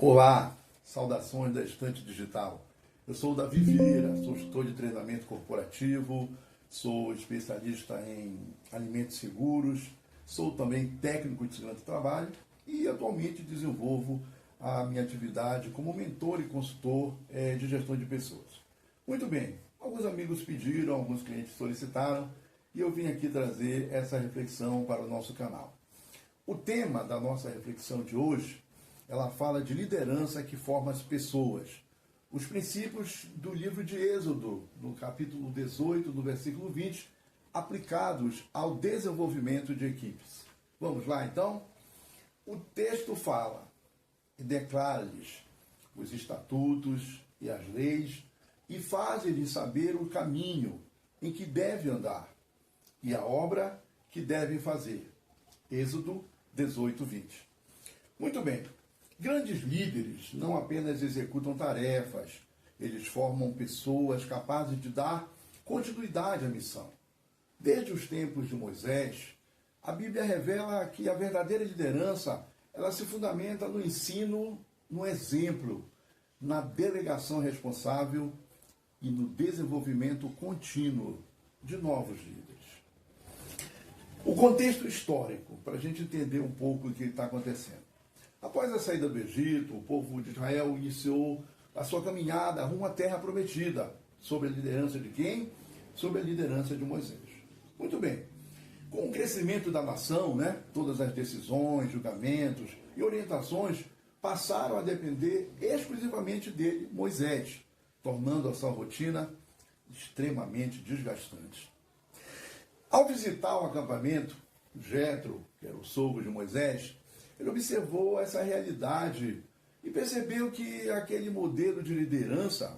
Olá, saudações da Estante Digital. Eu sou o Davi Vieira, sou gestor de treinamento corporativo, sou especialista em alimentos seguros, sou também técnico de segurança do trabalho e atualmente desenvolvo a minha atividade como mentor e consultor de gestão de pessoas. Muito bem, alguns amigos pediram, alguns clientes solicitaram e eu vim aqui trazer essa reflexão para o nosso canal. O tema da nossa reflexão de hoje, ela fala de liderança que forma as pessoas. Os princípios do livro de Êxodo, no capítulo 18, no versículo 20, aplicados ao desenvolvimento de equipes. Vamos lá, então? O texto fala e declara-lhes os estatutos e as leis e faz-lhes saber o caminho em que deve andar e a obra que deve fazer. Êxodo 18, 20. Muito bem. Grandes líderes não apenas executam tarefas, eles formam pessoas capazes de dar continuidade à missão. Desde os tempos de Moisés, a Bíblia revela que a verdadeira liderança, ela se fundamenta no ensino, no exemplo, na delegação responsável e no desenvolvimento contínuo de novos líderes. O contexto histórico, para a gente entender um pouco o que está acontecendo. Após a saída do Egito, o povo de Israel iniciou a sua caminhada rumo à terra prometida. Sob a liderança de quem? Sob a liderança de Moisés. Muito bem. Com o crescimento da nação, todas as decisões, julgamentos e orientações passaram a depender exclusivamente dele, Moisés, tornando a sua rotina extremamente desgastante. Ao visitar o acampamento, Jetro, que era o sogro de Moisés, ele observou essa realidade e percebeu que aquele modelo de liderança,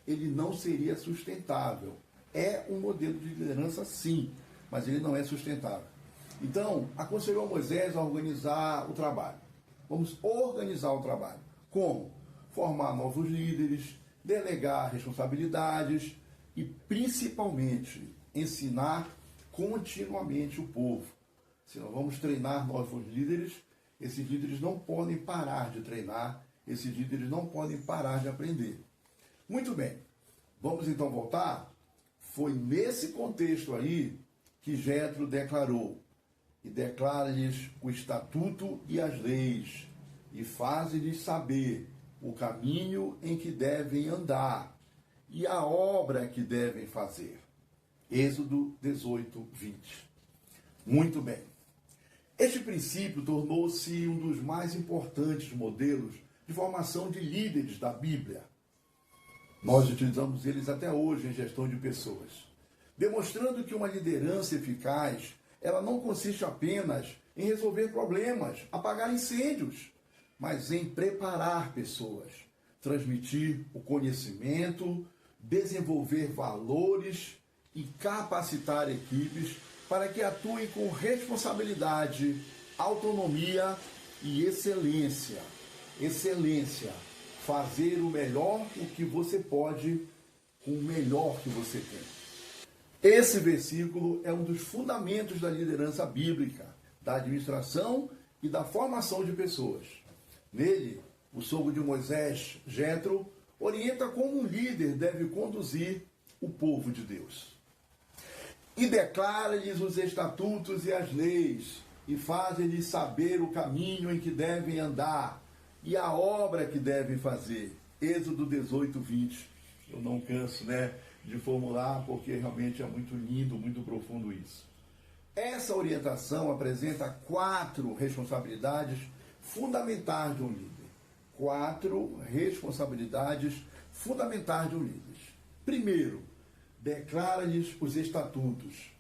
ele não seria sustentável. É um modelo de liderança, sim, mas ele não é sustentável. Então, aconselhou Moisés a organizar o trabalho. Vamos organizar o trabalho. Como? Formar novos líderes, delegar responsabilidades e, principalmente, ensinar continuamente o povo. Se nós vamos treinar novos líderes, esses líderes não podem parar de treinar, esses líderes não podem parar de aprender. Muito bem, vamos então voltar? Foi nesse contexto aí que Jetro declarou, e declara-lhes o estatuto e as leis, e faz-lhes saber o caminho em que devem andar, e a obra que devem fazer. Êxodo 18, 20. Muito bem. Este princípio tornou-se um dos mais importantes modelos de formação de líderes da Bíblia. Nós utilizamos eles até hoje em gestão de pessoas, demonstrando que uma liderança eficaz, ela não consiste apenas em resolver problemas, apagar incêndios, mas em preparar pessoas, transmitir o conhecimento, desenvolver valores e capacitar equipes para que atuem com responsabilidade, autonomia e excelência. Excelência. Fazer o melhor o que você pode com o melhor que você tem. Esse versículo é um dos fundamentos da liderança bíblica, da administração e da formação de pessoas. Nele, o sogro de Moisés, Jetro, orienta como um líder deve conduzir o povo de Deus. E declara-lhes os estatutos e as leis, e faz-lhes saber o caminho em que devem andar, e a obra que devem fazer. Êxodo 18, 20. Eu não canso, de formular, porque realmente é muito lindo, muito profundo isso. Essa orientação apresenta 4 responsabilidades fundamentais de um líder. 4 responsabilidades fundamentais de um líder. Primeiro, declara-lhes os estatutos.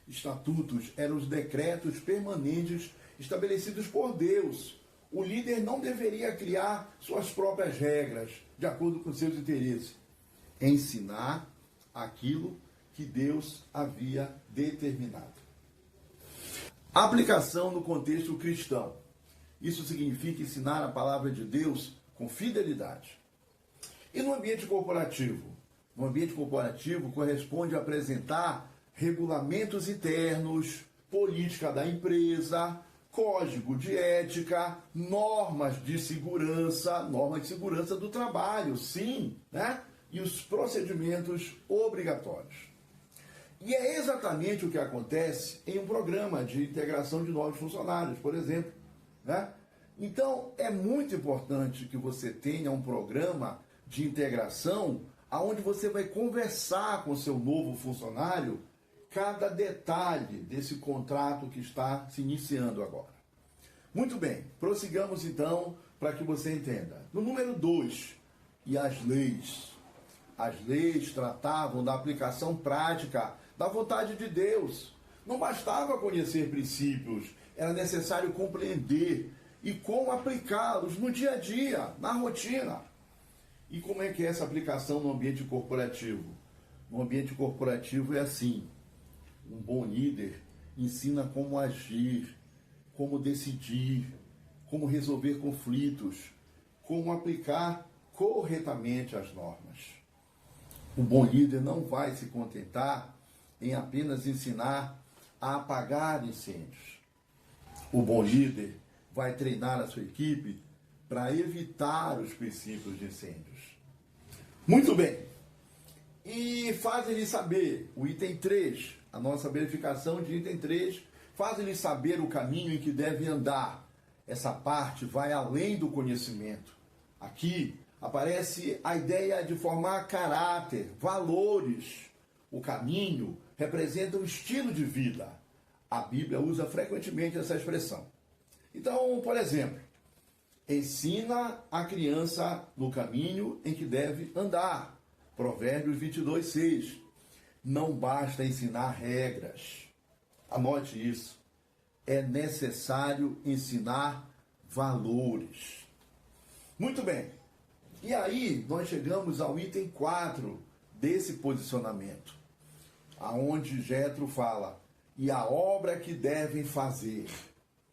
Estatutos eram os decretos permanentes estabelecidos por Deus. O líder não deveria criar suas próprias regras, de acordo com seus interesses. Ensinar aquilo que Deus havia determinado. Aplicação no contexto cristão. Isso significa ensinar a palavra de Deus com fidelidade. E no ambiente corporativo? No ambiente corporativo corresponde a apresentar regulamentos internos, política da empresa, código de ética, normas de segurança do trabalho, sim, né? E os procedimentos obrigatórios. E é exatamente o que acontece em um programa de integração de novos funcionários, por exemplo, né? Então, é muito importante que você tenha um programa de integração onde você vai conversar com o seu novo funcionário cada detalhe desse contrato que está se iniciando agora. Muito bem, prossigamos então para que você entenda. No número 2, e as leis. As leis tratavam da aplicação prática da vontade de Deus. Não bastava conhecer princípios, era necessário compreender e como aplicá-los no dia a dia, na rotina. E como é que é essa aplicação no ambiente corporativo? No ambiente corporativo é assim. Um bom líder ensina como agir, como decidir, como resolver conflitos, como aplicar corretamente as normas. Um bom líder não vai se contentar em apenas ensinar a apagar incêndios. O bom líder vai treinar a sua equipe para evitar os princípios de incêndios. Muito bem. E faz-lhe saber, o item 3, a nossa verificação de item 3, faz-lhe saber o caminho em que deve andar. Essa parte vai além do conhecimento. Aqui aparece a ideia de formar caráter, valores. O caminho representa um estilo de vida. A Bíblia usa frequentemente essa expressão. Então, por exemplo, ensina a criança no caminho em que deve andar. Provérbios 22:6. Não basta ensinar regras. Anote isso. É necessário ensinar valores. Muito bem. E aí nós chegamos ao item 4 desse posicionamento, aonde Jétro fala, e a obra que devem fazer.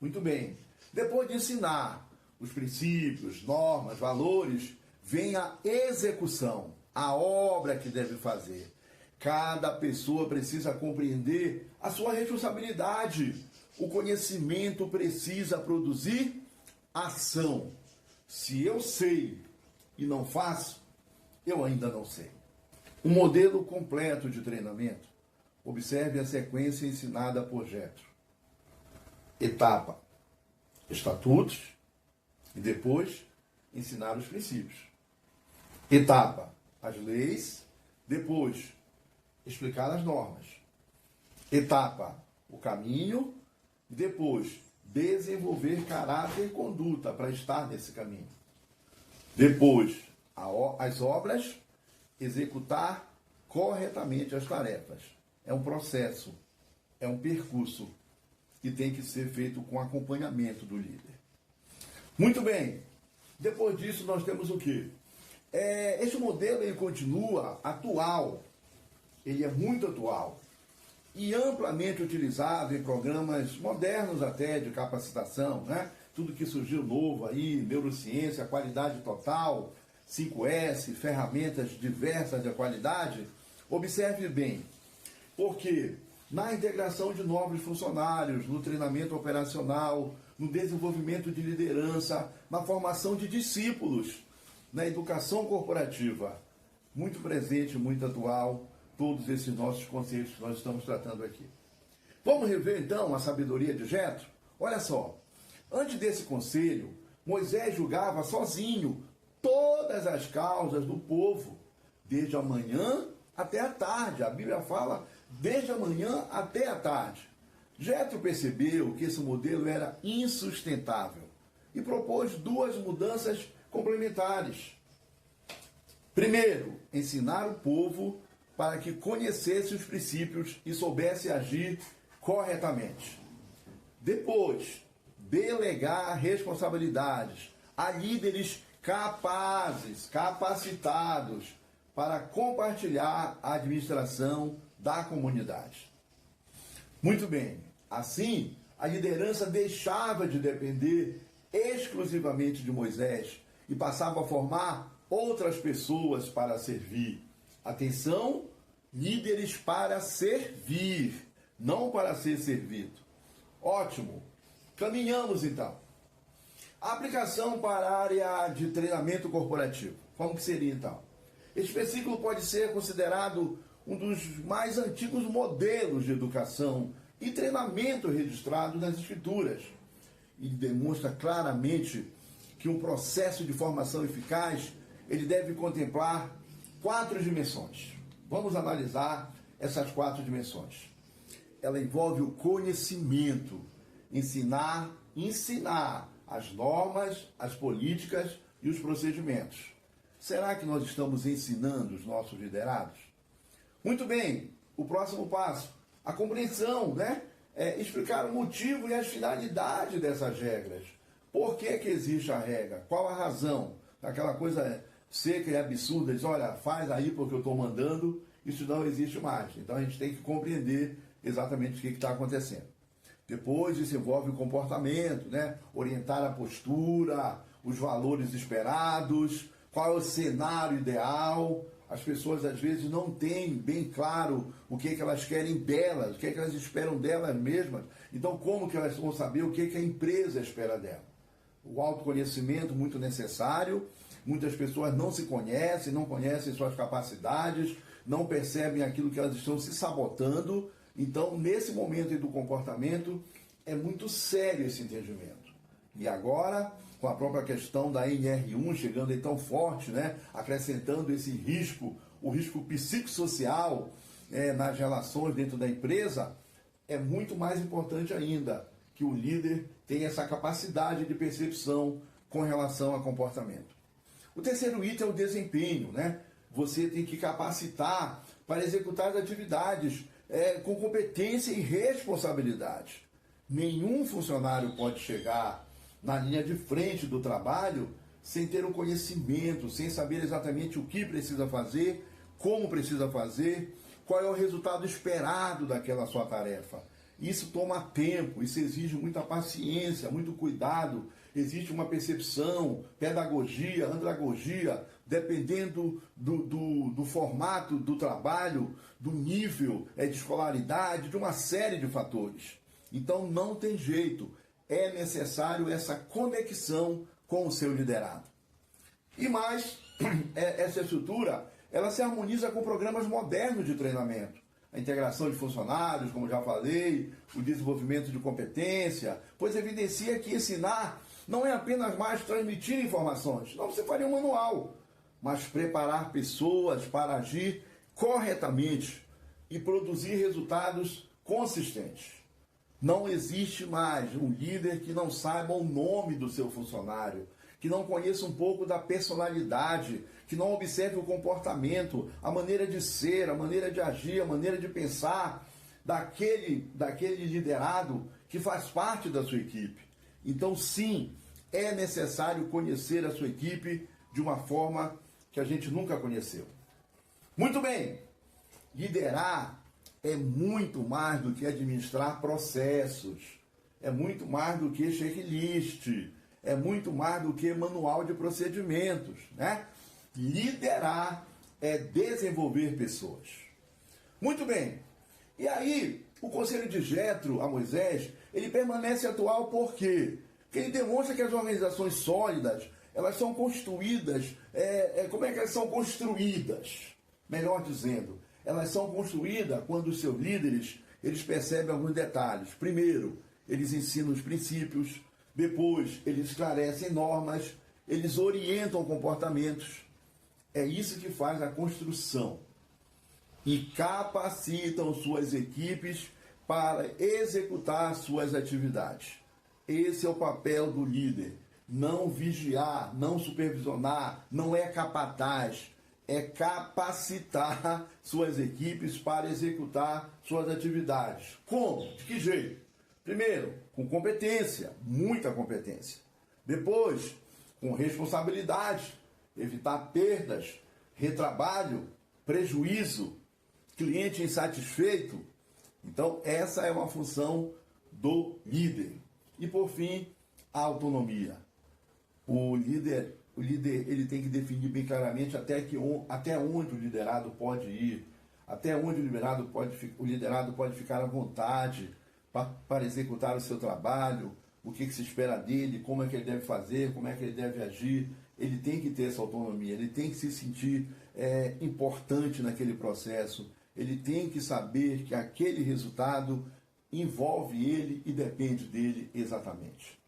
Muito bem. Depois de ensinar os princípios, normas, valores, vem a execução, a obra que deve fazer. Cada pessoa precisa compreender a sua responsabilidade. O conhecimento precisa produzir ação. Se eu sei e não faço, eu ainda não sei. Um modelo completo de treinamento. Observe a sequência ensinada por Jétro. Etapa: estatutos e depois ensinar os princípios. Etapa: as leis, depois explicar as normas. Etapa: o caminho, depois desenvolver caráter e conduta para estar nesse caminho. Depois, as obras, executar corretamente as tarefas. É um processo, é um percurso que tem que ser feito com acompanhamento do líder. Muito bem. Depois disso, nós temos o quê? Este modelo ele continua atual. Ele é muito atual e amplamente utilizado em programas modernos até de capacitação, né? Tudo que surgiu novo aí, neurociência, qualidade total, 5S, ferramentas diversas de qualidade. Observe bem, porque na integração de novos funcionários, no treinamento operacional, no desenvolvimento de liderança, na formação de discípulos, na educação corporativa, muito presente, muito atual, todos esses nossos conceitos que nós estamos tratando aqui. Vamos rever então a sabedoria de Jétro? Olha só, antes desse conselho, Moisés julgava sozinho todas as causas do povo, desde a manhã até a tarde. A Bíblia fala desde a manhã até a tarde. Jétro percebeu que esse modelo era insustentável e propôs duas mudanças complementares. Primeiro, ensinar o povo para que conhecesse os princípios e soubesse agir corretamente. Depois, delegar responsabilidades a líderes capazes, capacitados para compartilhar a administração da comunidade. Muito bem, assim, a liderança deixava de depender exclusivamente de Moisés e passava a formar outras pessoas para servir. Atenção, líderes para servir, não para ser servido. Ótimo. Caminhamos então. A aplicação para a área de treinamento corporativo. Como que seria então? Este versículo pode ser considerado um dos mais antigos modelos de educação e treinamento registrado nas Escrituras. E demonstra claramente que um processo de formação eficaz, ele deve contemplar 4 dimensões. Vamos analisar essas 4 dimensões. Ela envolve o conhecimento, ensinar as normas, as políticas e os procedimentos. Será que nós estamos ensinando os nossos liderados? Muito bem, o próximo passo, a compreensão, né? Explicar o motivo e as finalidades dessas regras. Por que existe a regra? Qual a razão? Aquela coisa seca e absurda, diz, olha, faz aí porque eu estou mandando, isso não existe mais. Então a gente tem que compreender exatamente o que está acontecendo. Depois isso envolve o comportamento, né? Orientar a postura, os valores esperados, qual é o cenário ideal. As pessoas às vezes não têm bem claro o que elas querem delas, o que elas esperam delas mesmas. Então como que elas vão saber o que a empresa espera dela? O autoconhecimento muito necessário. Muitas pessoas não se conhecem, não conhecem suas capacidades, não percebem aquilo que elas estão se sabotando. Então, nesse momento do comportamento, é muito sério esse entendimento. E agora, com a própria questão da NR1 chegando aí tão forte, né, acrescentando esse risco, o risco psicossocial nas relações dentro da empresa, é muito mais importante ainda que o líder tenha essa capacidade de percepção com relação a comportamento. O terceiro item é o desempenho, né? Você tem que capacitar para executar as atividades com competência e responsabilidade. Nenhum funcionário pode chegar na linha de frente do trabalho sem ter um conhecimento, sem saber exatamente o que precisa fazer, como precisa fazer, qual é o resultado esperado daquela sua tarefa. Isso toma tempo, isso exige muita paciência, muito cuidado, existe uma percepção, pedagogia, andragogia, dependendo do formato do trabalho, do nível de escolaridade, de uma série de fatores. Então não tem jeito, é necessário essa conexão com o seu liderado. E mais, essa estrutura, ela se harmoniza com programas modernos de treinamento. A integração de funcionários, como já falei, o desenvolvimento de competência, pois evidencia que ensinar não é apenas mais transmitir informações, não você faria um manual, mas preparar pessoas para agir corretamente e produzir resultados consistentes. Não existe mais um líder que não saiba o nome do seu funcionário, que não conheça um pouco da personalidade, que não observe o comportamento, a maneira de ser, a maneira de agir, a maneira de pensar daquele liderado que faz parte da sua equipe. Então, sim, é necessário conhecer a sua equipe de uma forma que a gente nunca conheceu. Muito bem, liderar é muito mais do que administrar processos, é muito mais do que checklist, é muito mais do que manual de procedimentos, né? Liderar é desenvolver pessoas. Muito bem. E aí, o conselho de Jetro a Moisés, ele permanece atual por quê? Porque ele demonstra que as organizações sólidas, elas são construídas, como é que elas são construídas? Melhor dizendo, elas são construídas quando os seus líderes, eles percebem alguns detalhes. Primeiro, eles ensinam os princípios. Depois, eles esclarecem normas, eles orientam comportamentos. É isso que faz a construção. E capacitam suas equipes para executar suas atividades. Esse é o papel do líder. Não vigiar, não supervisionar, não é capataz. É capacitar suas equipes para executar suas atividades. Como? De que jeito? Primeiro, com competência, muita competência. Depois, com responsabilidade, evitar perdas, retrabalho, prejuízo, cliente insatisfeito. Então, essa é uma função do líder. E, por fim, a autonomia. O líder ele tem que definir bem claramente até onde o liderado pode ir, até onde o liderado pode ficar à vontade para executar o seu trabalho, o que se espera dele, como é que ele deve fazer, como é que ele deve agir. Ele tem que ter essa autonomia, ele tem que se sentir importante naquele processo, ele tem que saber que aquele resultado envolve ele e depende dele exatamente.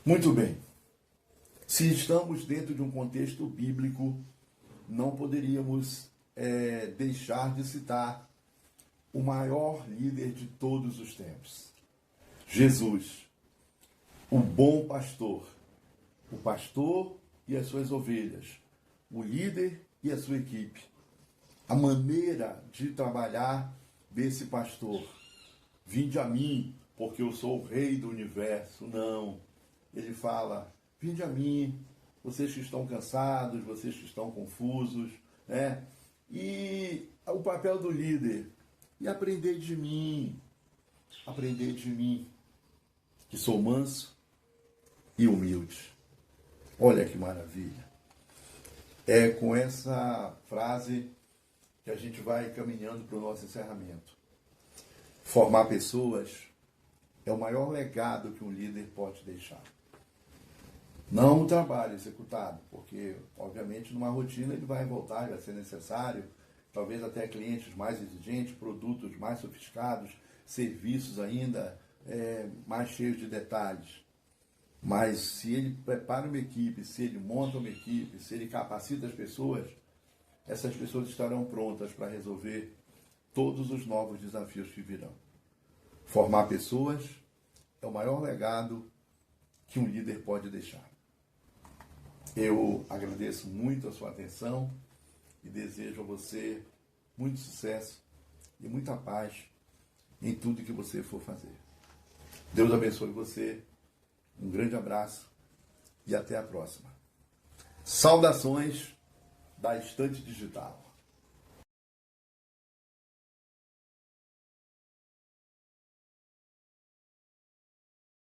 Muito bem. Se estamos dentro de um contexto bíblico, não poderíamos deixar de citar o maior líder de todos os tempos. Jesus, o bom pastor, o pastor e as suas ovelhas, o líder e a sua equipe. A maneira de trabalhar desse pastor. Vinde a mim, porque eu sou o rei do universo. Não. Ele fala, vinde a mim, vocês que estão cansados, vocês que estão confusos, né? E o papel do líder, e aprender de mim, que sou manso e humilde. Olha que maravilha. É com essa frase que a gente vai caminhando para o nosso encerramento. Formar pessoas é o maior legado que um líder pode deixar. Não o trabalho executado, porque, obviamente, numa rotina ele vai voltar, vai ser necessário, talvez até clientes mais exigentes, produtos mais sofisticados, serviços ainda mais cheios de detalhes. Mas se ele prepara uma equipe, se ele monta uma equipe, se ele capacita as pessoas, essas pessoas estarão prontas para resolver todos os novos desafios que virão. Formar pessoas é o maior legado que um líder pode deixar. Eu agradeço muito a sua atenção e desejo a você muito sucesso e muita paz em tudo que você for fazer. Deus abençoe você, um grande abraço e até a próxima. Saudações da Estante Digital.